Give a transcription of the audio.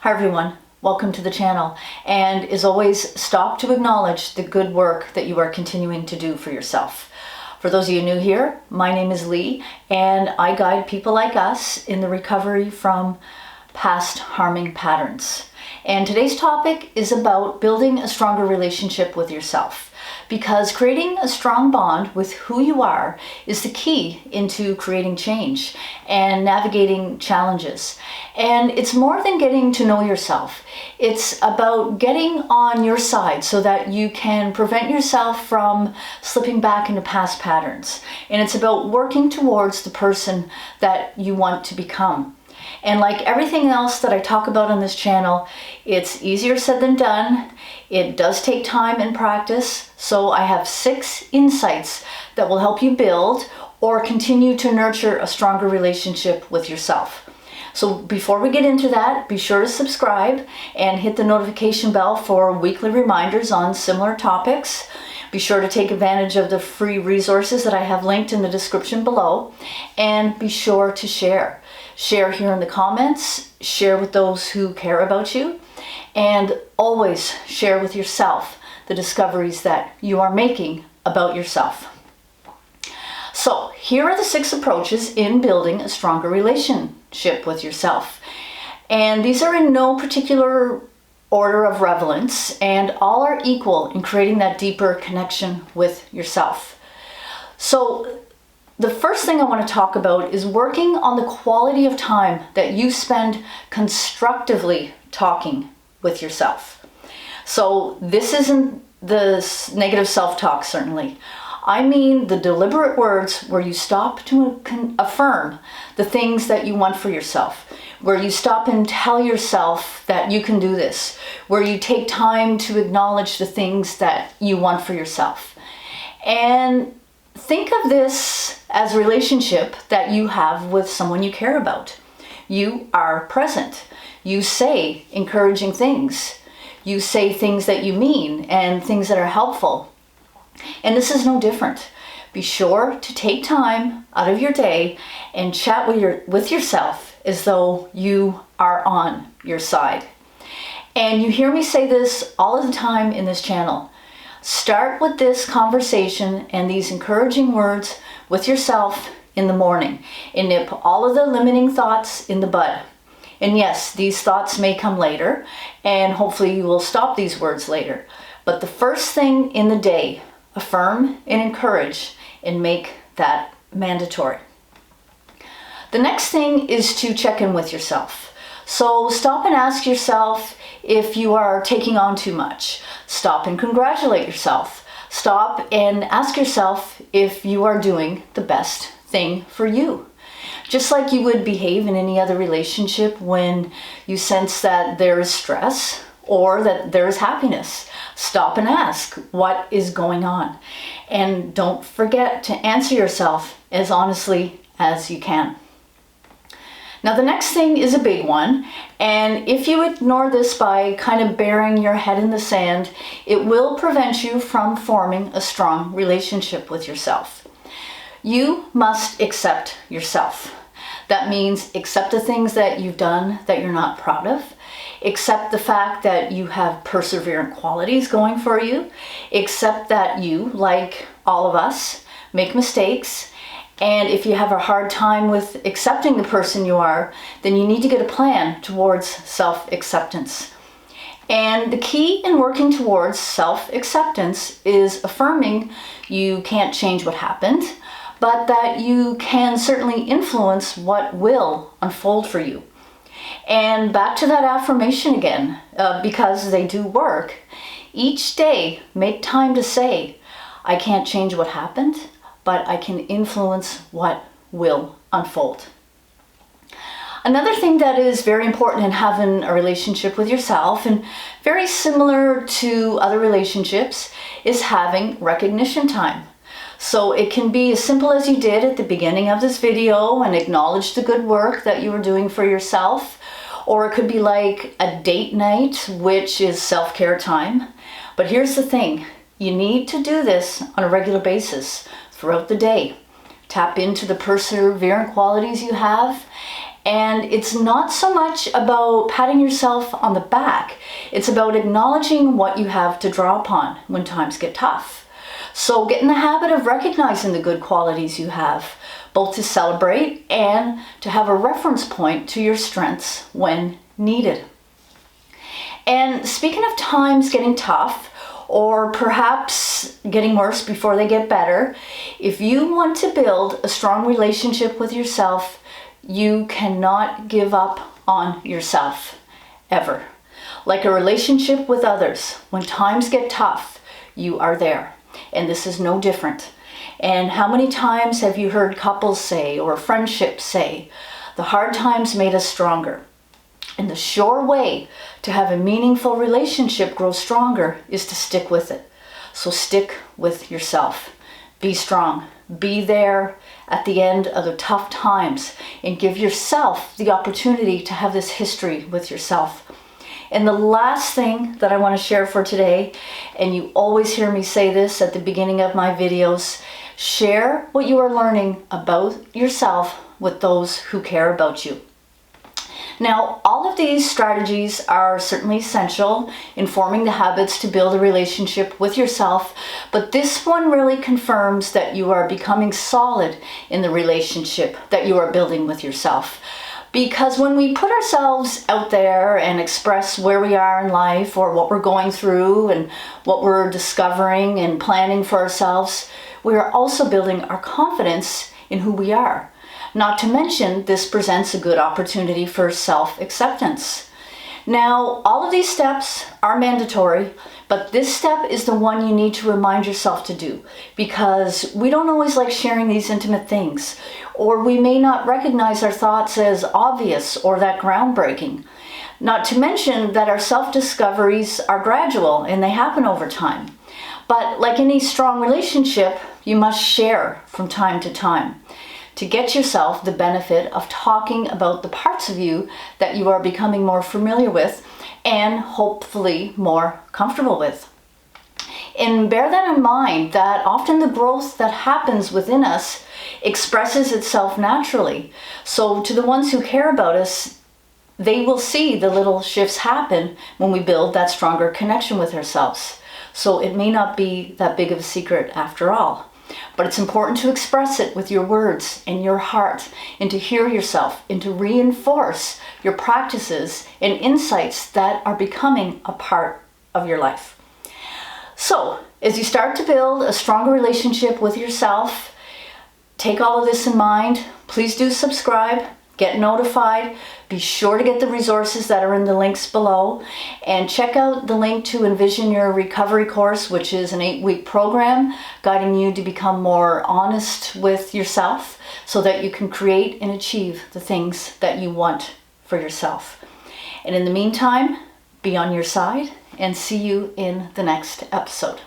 Hi everyone, welcome to the channel, and as always, stop to acknowledge the good work that you are continuing to do for yourself. For those of you new here, my name is Lee, and I guide people like us in the recovery from past harming patterns. And today's topic is about building a stronger relationship with yourself, because creating a strong bond with who you are is the key into creating change and navigating challenges. And it's more than getting to know yourself. It's about getting on your side so that you can prevent yourself from slipping back into past patterns. And it's about working towards the person that you want to become. And like everything else that I talk about on this channel, it's easier said than done. It does take time and practice. So I have 6 insights that will help you build or continue to nurture a stronger relationship with yourself. So before we get into that, be sure to subscribe and hit the notification bell for weekly reminders on similar topics. Be sure to take advantage of the free resources that I have linked in the description below, and be sure to share. Share here in the comments, share with those who care about you, and always share with yourself the discoveries that you are making about yourself. So here are the 6 approaches in building a stronger relationship with yourself. And these are in no particular order of relevance, and all are equal in creating that deeper connection with yourself. So the first thing I want to talk about is working on the quality of time that you spend constructively talking with yourself. So this isn't the negative self-talk, certainly. I mean the deliberate words where you stop to affirm the things that you want for yourself, where you stop and tell yourself that you can do this, where you take time to acknowledge the things that you want for yourself. And think of this as a relationship that you have with someone you care about. You are present. You say encouraging things. You say things that you mean and things that are helpful. And this is no different. Be sure to take time out of your day and chat with yourself as though you are on your side. And you hear me say this all of the time in this channel. Start with this conversation and these encouraging words with yourself in the morning, and nip all of the limiting thoughts in the bud. And yes, these thoughts may come later, and hopefully you will stop these words later. But the first thing in the day, affirm and encourage, and make that mandatory. The next thing is to check in with yourself. So stop and ask yourself if you are taking on too much. Stop and congratulate yourself. Stop and ask yourself if you are doing the best thing for you. Just like you would behave in any other relationship when you sense that there is stress or that there is happiness. Stop and ask what is going on. And don't forget to answer yourself as honestly as you can. Now the next thing is a big one, and if you ignore this by kind of burying your head in the sand, it will prevent you from forming a strong relationship with yourself. You must accept yourself. That means accept the things that you've done that you're not proud of. Accept the fact that you have perseverant qualities going for you. Accept that you, like all of us, make mistakes. And if you have a hard time with accepting the person you are, then you need to get a plan towards self-acceptance. And the key in working towards self-acceptance is affirming you can't change what happened, but that you can certainly influence what will unfold for you. And back to that affirmation again, because they do work. Each day, make time to say, I can't change what happened, but I can influence what will unfold. Another thing that is very important in having a relationship with yourself, and very similar to other relationships, is having recognition time. So it can be as simple as you did at the beginning of this video and acknowledge the good work that you were doing for yourself. Or it could be like a date night, which is self-care time. But here's the thing, you need to do this on a regular basis throughout the day. Tap into the perseverant qualities you have And it's not so much about patting yourself on the back. It's about acknowledging what you have to draw upon when times get tough. So get in the habit of recognizing the good qualities you have, both to celebrate and to have a reference point to your strengths when needed. And speaking of times getting tough, or perhaps getting worse before they get better, if you want to build a strong relationship with yourself, you cannot give up on yourself, ever. Like a relationship with others, when times get tough, you are there. And this is no different. And how many times have you heard couples say, or friendships say, the hard times made us stronger? And the sure way to have a meaningful relationship grow stronger is to stick with it. So stick with yourself. Be strong. Be there at the end of the tough times, and give yourself the opportunity to have this history with yourself. And the last thing that I want to share for today, and you always hear me say this at the beginning of my videos, share what you are learning about yourself with those who care about you. Now, all of these strategies are certainly essential in forming the habits to build a relationship with yourself, but this one really confirms that you are becoming solid in the relationship that you are building with yourself. Because when we put ourselves out there and express where we are in life, or what we're going through and what we're discovering and planning for ourselves, we are also building our confidence in who we are. Not to mention, this presents a good opportunity for self-acceptance. Now, all of these steps are mandatory, but this step is the one you need to remind yourself to do, because we don't always like sharing these intimate things, or we may not recognize our thoughts as obvious or that groundbreaking. Not to mention that our self-discoveries are gradual and they happen over time. But like any strong relationship, you must share from time to time to get yourself the benefit of talking about the parts of you that you are becoming more familiar with and hopefully more comfortable with. And bear that in mind, that often the growth that happens within us expresses itself naturally. So to the ones who care about us, they will see the little shifts happen when we build that stronger connection with ourselves. So it may not be that big of a secret after all. But it's important to express it with your words and your heart, and to hear yourself, and to reinforce your practices and insights that are becoming a part of your life. So, as you start to build a stronger relationship with yourself, take all of this in mind. Please do subscribe, get notified, be sure to get the resources that are in the links below, and check out the link to Envision Your Recovery course, which is an 8-week program guiding you to become more honest with yourself so that you can create and achieve the things that you want for yourself. And in the meantime, be on your side, and see you in the next episode.